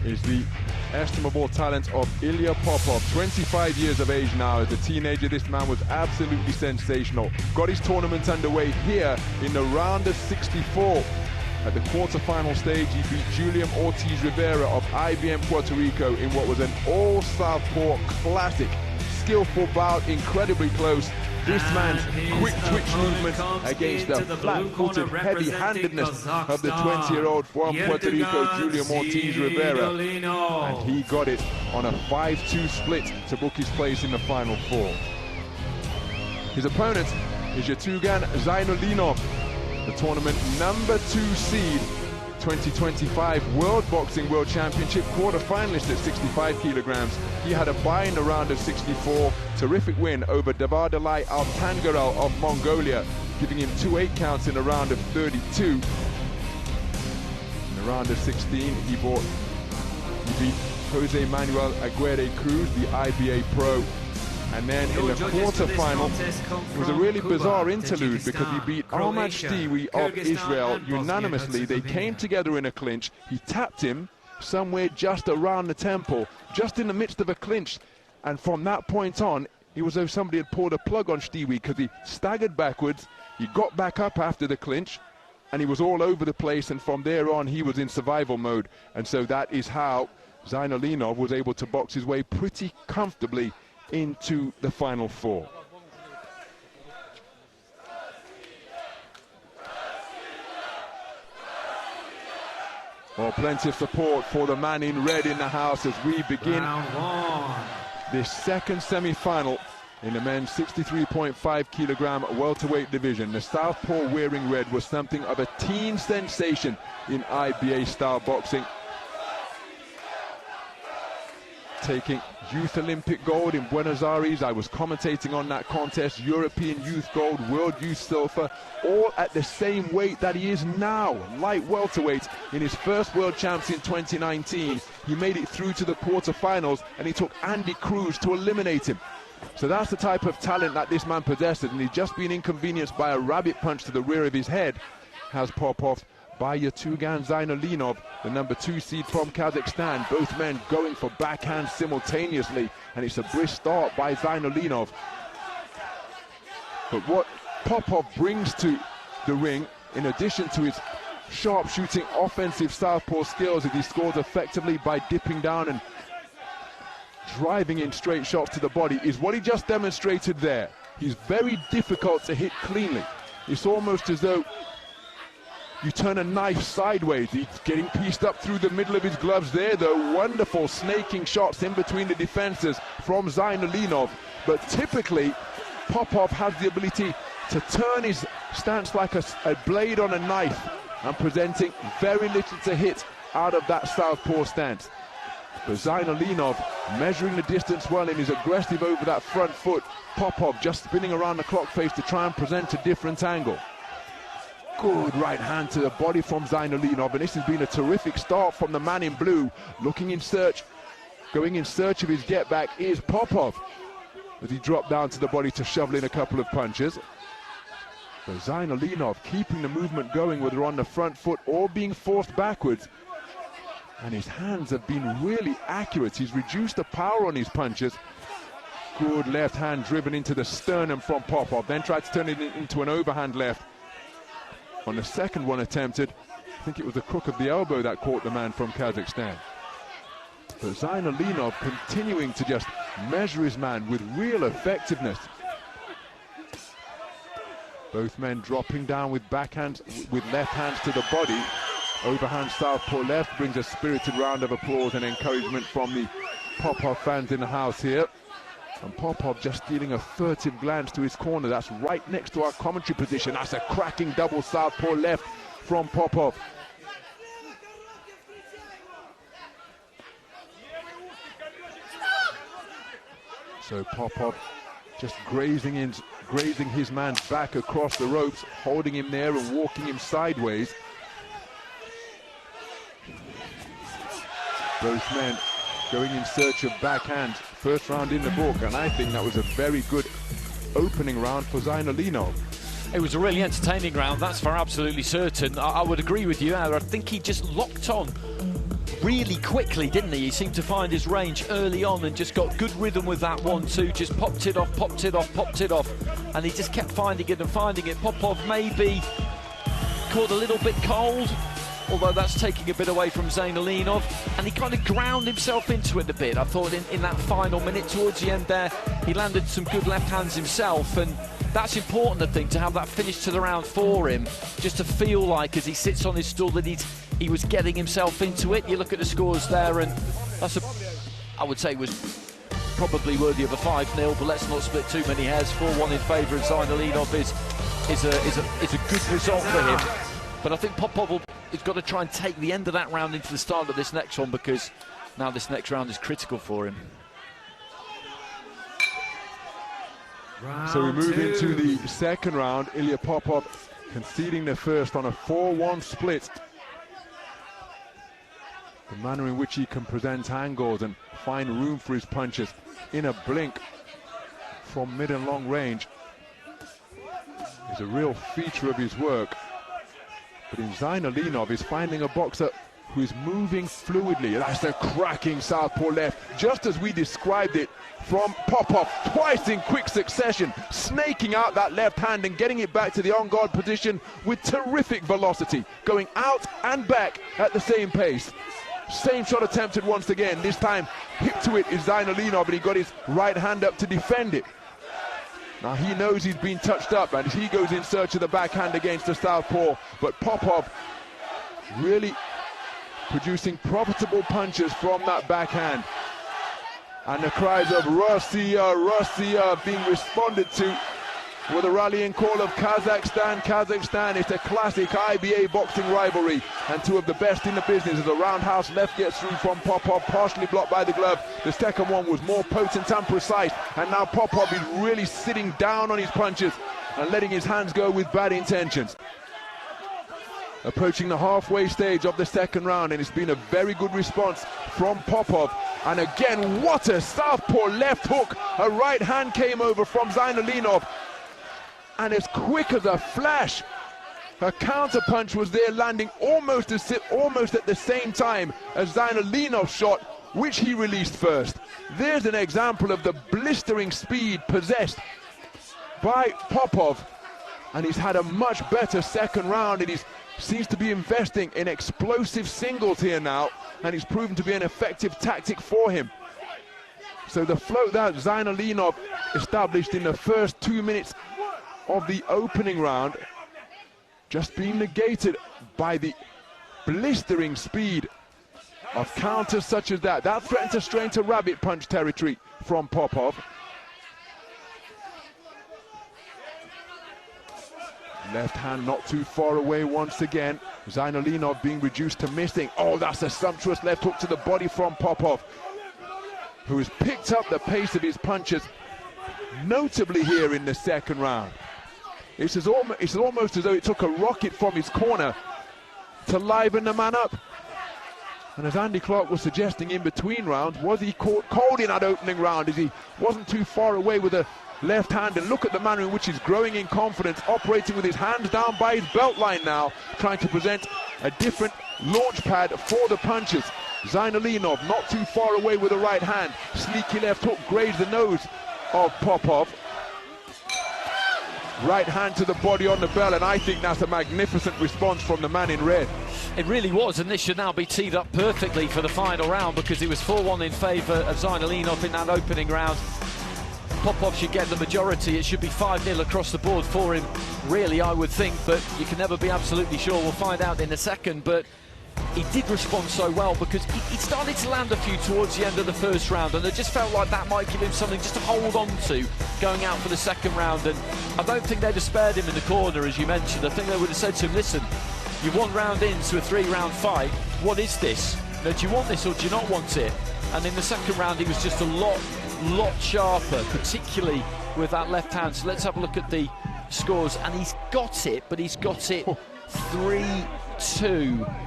is the estimable talent of Ilia Popov. 25 years of age now. As a teenager, this man was absolutely sensational. Got his tournament underway here in the round of 64. At the quarterfinal stage, he beat Julian Ortiz Rivera of IBA Puerto Rico in what was an all-southpaw classic. Skillful bout, incredibly close. This man's quick twitch movement against the flat-footed heavy-handedness of the 20-year-old from Puerto Rico, Julian Ortiz Rivera. And he got it on a 5-2 split to book his place in the final four. His opponent is Yertugan ZEINULINOV, the tournament #2 seed, 2025 World Boxing World Championship quarter-finalist at 65 kilograms. He had a bye in the round of 64. Terrific win over Davardalai Altangaral of Mongolia, giving him 2 8 counts in the round of 32. In the round of 16, he beat Jose Manuel Aguirre Cruz, the IBA pro. And then in the quarter-final, it was a really bizarre interlude because he beat Ahmad Shtiwi of Israel unanimously. They came together in a clinch. He tapped him somewhere just around the temple, just in the midst of a clinch. And from that point on, it was as though somebody had pulled a plug on Shtiwi because he staggered backwards, he got back up after the clinch, and he was all over the place. And from there on, he was in survival mode. And so that is how ZEINULINOV was able to box his way pretty comfortably into the final four. Well, plenty of support for the man in red in the house as we begin this second semi-final in the men's 63.5 kilogram welterweight division. The southpaw wearing red was something of a teen sensation in IBA style boxing, taking Youth Olympic gold in Buenos Aires. I was commentating on that contest. European Youth gold, World Youth silver, all at the same weight that he is now, light welterweight. In his first World Champs in 2019, he made it through to the quarterfinals, and he took Andy Cruz to eliminate him. So that's the type of talent that this man possesses, and he's just been inconvenienced by a rabbit punch to the rear of his head, has Popov, by Yertugan ZEINULINOV, the #2 seed from Kazakhstan. Both men going for backhands simultaneously, and it's a brisk start by ZEINULINOV. But what Popov brings to the ring, in addition to his sharpshooting offensive southpaw skills, is he scores effectively by dipping down and driving in straight shots to the body, is what he just demonstrated there. He's very difficult to hit cleanly. It's almost as though you turn a knife sideways. He's getting pieced up through the middle of his gloves there, though. Wonderful snaking shots in between the defenses from ZEINULINOV. But typically, Popov has the ability to turn his stance like a blade on a knife, and presenting very little to hit out of that southpaw stance. But ZEINULINOV measuring the distance well and is aggressive over that front foot. Popov just spinning around the clock face to try and present a different angle. Good right hand to the body from ZEINULINOV, and this has been a terrific start from the man in blue. Going in search of his get back is Popov, as he dropped down to the body to shovel in a couple of punches. But ZEINULINOV keeping the movement going, whether on the front foot or being forced backwards. And his hands have been really accurate. He's reduced the power on his punches. Good left hand driven into the sternum from Popov, then tried to turn it into an overhand left. On the second one attempted, I think it was the crook of the elbow that caught the man from Kazakhstan. But ZEINULINOV continuing to just measure his man with real effectiveness. Both men dropping down with backhands, with left hands to the body. Overhand southpaw left brings a spirited round of applause and encouragement from the Popov fans in the house here. And Popov just stealing a furtive glance to his corner. That's right next to our commentary position. That's a cracking double southpaw left from Popov. So Popov just grazing his man's back across the ropes, holding him there and walking him sideways. Both men going in search of backhands. First round in the book, and I think that was a very good opening round for ZEINULINOV. It was a really entertaining round, that's for absolutely certain. I would agree with you. I think he just locked on really quickly, didn't he? He seemed to find his range early on and just got good rhythm with that 1-2, just popped it off, popped it off, popped it off, and he just kept finding it and finding it. Popov maybe caught a little bit cold, although that's taking a bit away from ZEINULINOV, and he kind of ground himself into it a bit. I thought in that final minute towards the end there, he landed some good left hands himself, and that's important, I think, to have that finish to the round for him, just to feel like as he sits on his stool that he was getting himself into it. You look at the scores there, and that's I would say was probably worthy of a 5-0, but let's not split too many hairs. 4-1 in favour of ZEINULINOV is a good result for him. But I think Popov has got to try and take the end of that round into the start of this next one, because now this next round is critical for him. So we move into the second round. Ilya Popov conceding the first on a 4-1 split. The manner in which he can present angles and find room for his punches in a blink from mid and long range is a real feature of his work. But in ZEINULINOV is finding a boxer who is moving fluidly. That's a cracking southpaw left, just as we described it from Popov, twice in quick succession, snaking out that left hand and getting it back to the on-guard position with terrific velocity, going out and back at the same pace. Same shot attempted once again, this time hip to it is ZEINULINOV, and he got his right hand up to defend it. Now he knows he's been touched up, and he goes in search of the backhand against the southpaw, but Popov really producing profitable punches from that backhand. And the cries of Russia, Russia being responded to with a rallying call of Kazakhstan, Kazakhstan. It's a classic IBA boxing rivalry, and two of the best in the business. As a roundhouse left gets through from Popov, partially blocked by the glove. The second one was more potent and precise, and now Popov is really sitting down on his punches and letting his hands go with bad intentions. Approaching the halfway stage of the second round, and it's been a very good response from Popov. And again, what a southpaw left hook. A right hand came over from ZEINULINOV, and as quick as a flash, a counter punch was there, landing almost at the same time as ZEINULINOV's shot, which he released first. There's an example of the blistering speed possessed by Popov, and he's had a much better second round, and he seems to be investing in explosive singles here now, and it's proven to be an effective tactic for him. So the float that ZEINULINOV established in the first 2 minutes of the opening round just being negated by the blistering speed of counters such as that. That threatened to stray into rabbit punch territory from Popov. Left hand not too far away once again. ZEINULINOV being reduced to missing. Oh, that's a sumptuous left hook to the body from Popov, who has picked up the pace of his punches notably here in the second round. It's almost as though it took a rocket from his corner to liven the man up. And as Andy Clark was suggesting in between rounds, was he caught cold in that opening round, as he wasn't too far away with a left hand? And look at the manner in which he's growing in confidence, operating with his hands down by his belt line now, trying to present a different launch pad for the punches. ZEINULINOV not too far away with a right hand. Sneaky left hook grazed the nose of Popov. Right hand to the body on the bell, and I think that's a magnificent response from the man in red. It really was, and this should now be teed up perfectly for the final round, because it was 4-1 in favour of ZEINULINOV in that opening round. Popov should get the majority. It should be 5-0 across the board for him, really, I would think, but you can never be absolutely sure. We'll find out in a second, but he did respond so well, because he started to land a few towards the end of the first round, and it just felt like that might give him something just to hold on to going out for the second round. And I don't think they'd have spared him in the corner, as you mentioned. I think they would have said to him, listen, you're 1 round into a 3-round fight. What is this? Do you want this or do you not want it? And in the second round, he was just a lot sharper, particularly with that left hand. So let's have a look at the scores, and he's got it, but he's got it 3-2.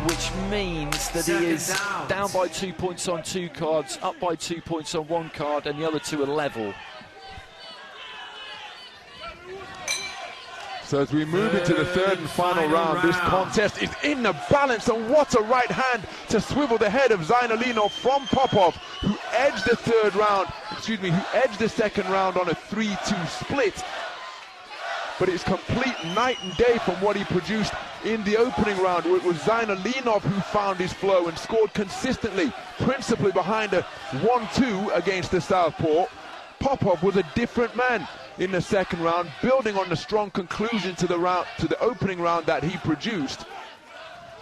Which means that he is down by 2 points on 2 cards, up by 2 points on 1 card, and the other 2 are level. So So as we move into the third and final round, this contest is in the balance, and what a right hand to swivel the head of ZEINULINOV from Popov, who edged the who edged the second round on a 3-2 split. But it's complete night and day from what he produced in the opening round, where it was ZEINULINOV who found his flow and scored consistently, principally behind a 1-2 against the southpaw. Popov was a different man in the second round, building on the strong conclusion to the opening round that he produced.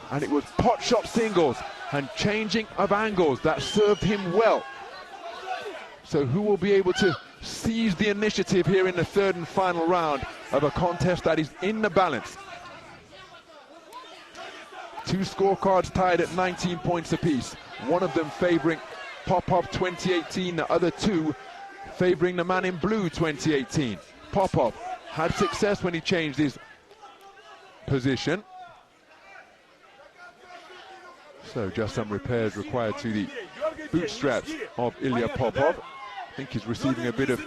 And it was pot shot singles and changing of angles that served him well. So who will be able to seize the initiative here in the third and final round of a contest that is in the balance? Two scorecards tied at 19 points apiece, one of them favoring Popov 2018, the other two favoring the man in blue 2018. Popov had success when he changed his position. So just some repairs required to the bootstraps of Ilya Popov. I think he's receiving a bit of,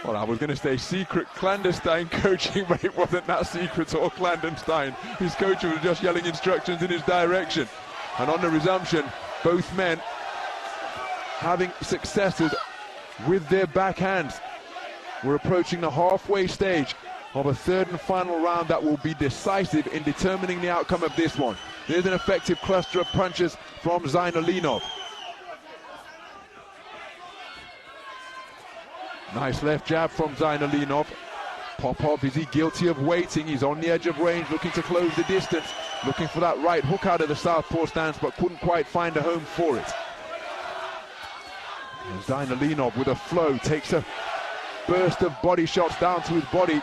well, I was going to say secret clandestine coaching, but it wasn't that secret or clandestine. His coach was just yelling instructions in his direction. And on the resumption, both men having successes with their backhands. We're approaching the halfway stage of a third and final round that will be decisive in determining the outcome of this one. There's an effective cluster of punches from ZEINULINOV. Nice left jab from ZEINULINOV. Popov, is he guilty of waiting? He's on the edge of range, looking to close the distance, looking for that right hook out of the southpaw stance, but couldn't quite find a home for it. ZEINULINOV with a flow takes a burst of body shots down to his body,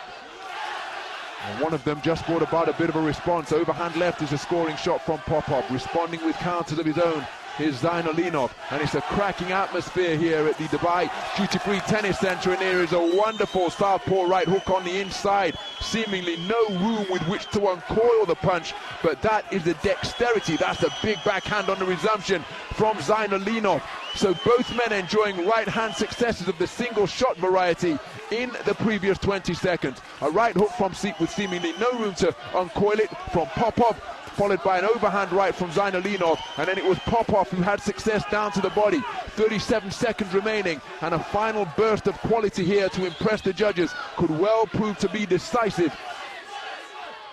and one of them just brought about a bit of a response. Overhand left is a scoring shot from Popov. Responding with counters of his own is ZEINULINOV, and it's a cracking atmosphere here at the Dubai Duty-Free Tennis Centre, and here is a wonderful southpaw right hook on the inside. Seemingly no room with which to uncoil the punch, but that is the dexterity. That's a big backhand on the resumption from ZEINULINOV. So both men enjoying right-hand successes of the single shot variety in the previous 20 seconds. A right hook from Seep with seemingly no room to uncoil it from Popov, followed by an overhand right from ZEINULINOV, and then it was Popov who had success down to the body. 37 seconds remaining, and a final burst of quality here to impress the judges could well prove to be decisive,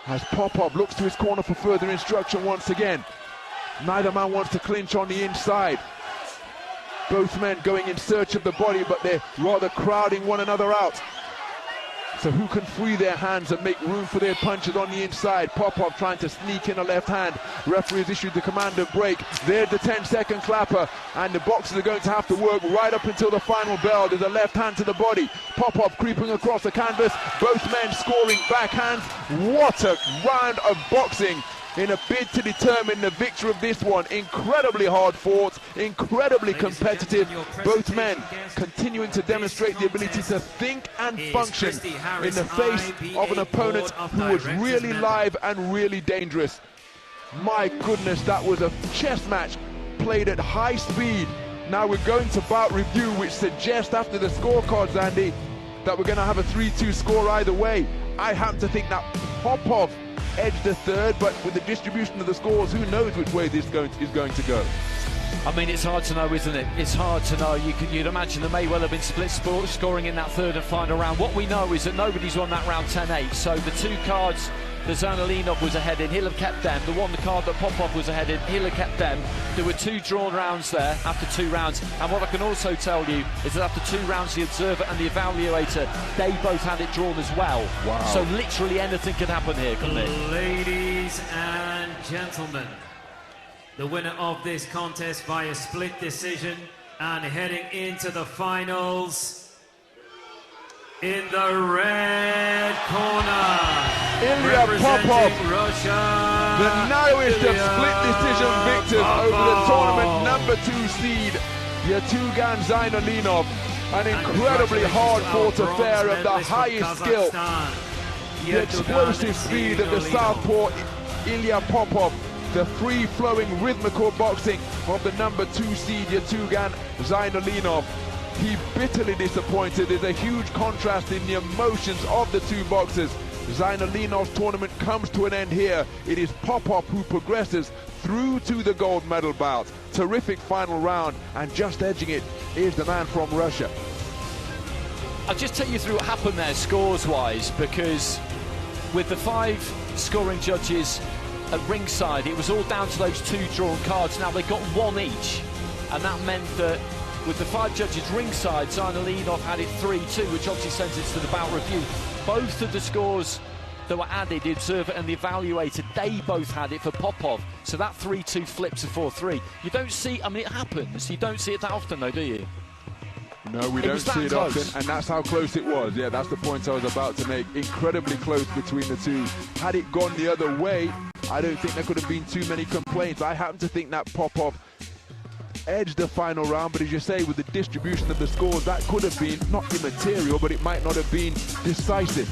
as Popov looks to his corner for further instruction once again. Neither man wants to clinch on the inside. Both men going in search of the body, but they're rather crowding one another out. So who can free their hands and make room for their punches on the inside? Popov trying to sneak in a left hand. Referee has issued the command of break. There's the 10-second clapper, and the boxers are going to have to work right up until the final bell. There's a left hand to the body. Popov creeping across the canvas. Both men scoring backhands. What a round of boxing in a bid to determine the victor of this one. Incredibly hard fought, incredibly competitive. Both men continuing to demonstrate the ability to think and function in the face of an opponent who was really live and really dangerous. My goodness, that was a chess match played at high speed. Now we're going to bout review, which suggests after the scorecards, Andy, that we're going to have a 3-2 score either way. I happen to think that Popov edged the third, but with the distribution of the scores, who knows which way this is going to go. I mean, it's hard to know, isn't it? It's hard to know. You'd imagine there may well have been split scoring in that third and final round. What we know is that nobody's won that round 10-8, so the two cards that ZEINULINOV was ahead in, he'll have kept them. The card that Popov was ahead in, he'll have kept them. There were two drawn rounds there after 2 rounds, and what I can also tell you is that after 2 rounds, the observer and the evaluator, they both had it drawn as well. Wow. So literally anything could happen here, couldn't it? Ladies and gentlemen, the winner of this contest by a split decision and heading into the finals, in the red corner, Ilya Popov, Russia, the narrowest of split decision victors over the tournament #2 seed, Yertugan ZEINULINOV. An incredibly hard-fought affair of the highest skill. The explosive speed of the southpaw Ilya Popov, the free-flowing rhythmical boxing of the #2 seed Yertugan ZEINULINOV. He bitterly disappointed. There's a huge contrast in the emotions of the two boxers. ZEINULINOV's tournament comes to an end here. It is Popov who progresses through to the gold medal bout. Terrific final round, and just edging it is the man from Russia. I'll just take you through what happened there scores-wise, because with the 5 scoring judges at ringside, it was all down to those 2 drawn cards. Now they got 1 each, and that meant that with the 5 judges ringside, ZEINULINOV had it 3-2, which obviously sends it to the bout review. Both of the scores that were added, the observer and the evaluator, they both had it for Popov. So that 3-2 flips to 4-3. You don't see, I mean, it happens. You don't see it that often, though, do you? No, we don't see it often, and that's how close it was. Yeah, that's the point I was about to make. Incredibly close between the two. Had it gone the other way, I don't think there could have been too many complaints. I happen to think that Popov edged the final round, but as you say, with the distribution of the scores, that could have been not immaterial, but it might not have been decisive.